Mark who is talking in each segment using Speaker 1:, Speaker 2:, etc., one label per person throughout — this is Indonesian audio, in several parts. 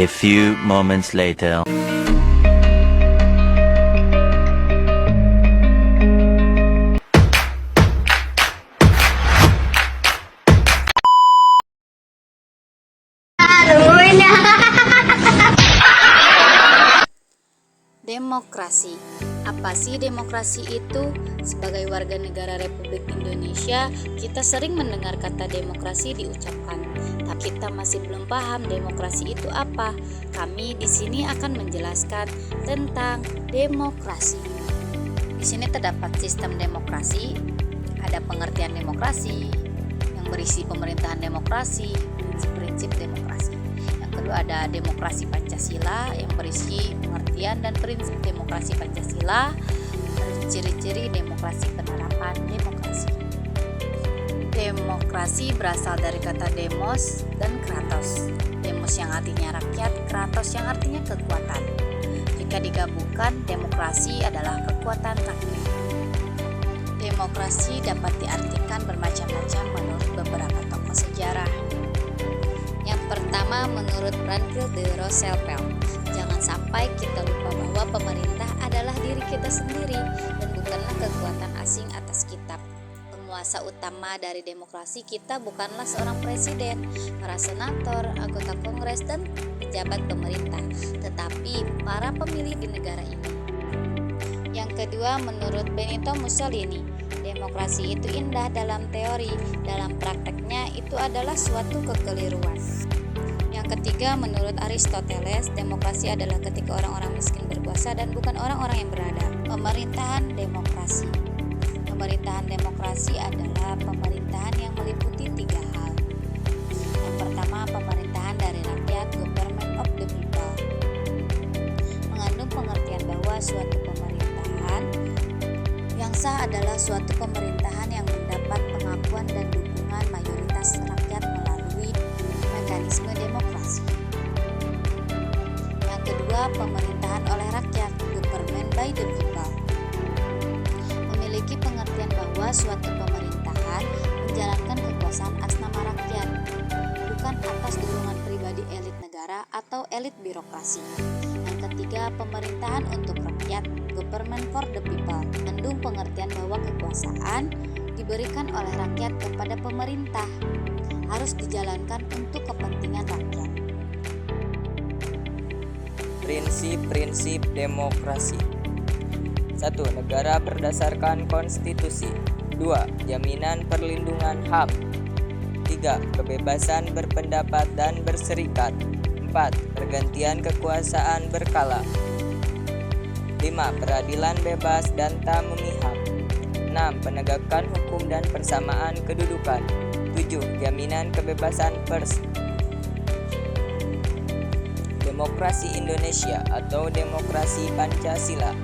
Speaker 1: few moments later.
Speaker 2: Demokrasi. Apa sih demokrasi itu? Sebagai warga negara Republik Indonesia, kita sering mendengar kata demokrasi diucapkan, tapi kita masih belum paham demokrasi itu apa. Kami di sini akan menjelaskan tentang demokrasi. Di sini terdapat sistem demokrasi, ada pengertian demokrasi yang berisi pemerintahan demokrasi, prinsip-prinsip demokrasi. Kedua ada demokrasi Pancasila yang berisi pengertian dan prinsip demokrasi Pancasila, ciri-ciri demokrasi, penerapan demokrasi. Demokrasi berasal dari kata demos dan kratos. Demos yang artinya rakyat, kratos yang artinya kekuatan. Jika digabungkan, demokrasi adalah kekuatan rakyat. Demokrasi dapat diartikan bermacam-macam menurut beberapa tokoh sejarah. Yang pertama, menurut Franklin D. Roosevelt, jangan sampai kita lupa bahwa pemerintah adalah diri kita sendiri dan bukanlah kekuatan asing atas kita. Penguasa utama dari demokrasi kita bukanlah seorang presiden, para senator, anggota kongres, dan pejabat pemerintah, tetapi para pemilih di negara ini. Yang kedua, menurut Benito Mussolini, demokrasi itu indah dalam teori, dalam prakteknya itu adalah suatu kekeliruan. Yang ketiga, menurut Aristoteles, demokrasi adalah ketika orang-orang miskin berkuasa dan bukan orang-orang yang berada. Pemerintahan demokrasi. Pemerintahan demokrasi adalah pemerintahan yang meliputi 3 hal. Yang pertama, pemerintahan dari rakyat, government of the people. Mengandung pengertian bahwa suatu pemerintahan yang sah adalah suatu pemerintahan yang mendapat pengakuan dan dukungan mayoritas rakyat melalui mekanisme demokrasi. Yang kedua, pemerintahan oleh rakyat, government by the people. Memiliki pengertian bahwa suatu pemerintahan menjalankan kekuasaan atas nama rakyat, bukan atas dorongan pribadi elit negara atau elit birokrasi. Yang ketiga, pemerintahan untuk rakyat, government for the people. Mengandung pengertian bahwa kekuasaan diberikan oleh rakyat kepada pemerintah, harus dijalankan untuk kepentingan rakyat.
Speaker 3: Prinsip-prinsip demokrasi. 1. Negara berdasarkan konstitusi. 2. Jaminan perlindungan HAM. 3. Kebebasan berpendapat dan berserikat. 4. Pergantian kekuasaan berkala. 5. Peradilan bebas dan tak memihak. 6. Penegakan hukum dan persamaan kedudukan. 7. Jaminan kebebasan pers. Demokrasi Indonesia atau demokrasi Pancasila.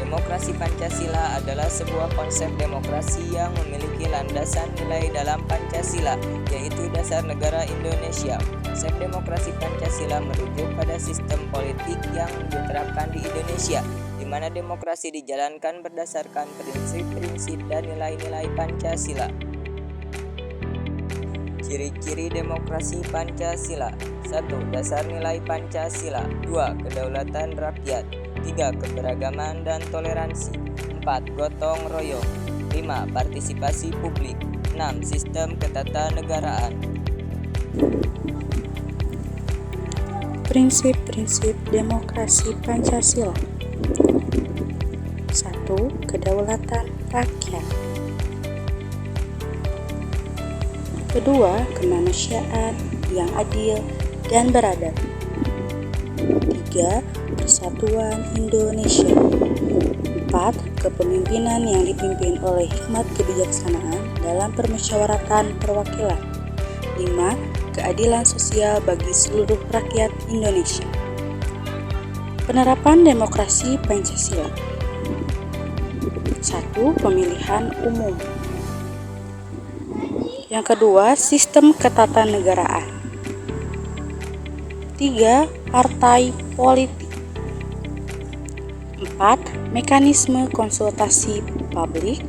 Speaker 3: Demokrasi Pancasila adalah sebuah konsep demokrasi yang memiliki landasan nilai dalam Pancasila, yaitu dasar negara Indonesia. Konsep demokrasi Pancasila merujuk pada sistem politik yang diterapkan di Indonesia, di mana demokrasi dijalankan berdasarkan prinsip-prinsip dan nilai-nilai Pancasila. Ciri-ciri demokrasi Pancasila. 1. Dasar nilai Pancasila. 2. Kedaulatan rakyat. 3. Keberagaman dan toleransi. 4. Gotong royong. 5. Partisipasi publik. 6. Sistem ketatanegaraan.
Speaker 4: Prinsip-prinsip demokrasi Pancasila. 1. Kedaulatan rakyat. Kedua, kemanusiaan yang adil dan beradab. 3. Persatuan Indonesia. 4. Kepemimpinan yang dipimpin oleh hikmat kebijaksanaan dalam permusyawaratan perwakilan. 5. Keadilan sosial bagi seluruh rakyat Indonesia. Penerapan demokrasi Pancasila. 1. Pemilihan umum. Yang kedua, sistem ketatanegaraan. 3. Partai politik. 4. Mekanisme konsultasi publik.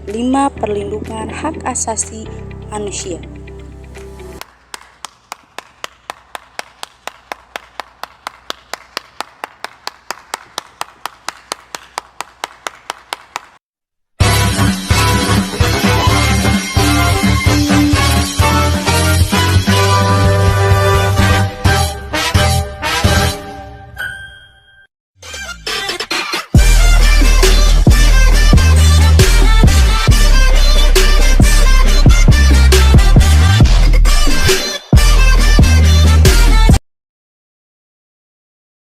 Speaker 4: 5. Perlindungan hak asasi manusia.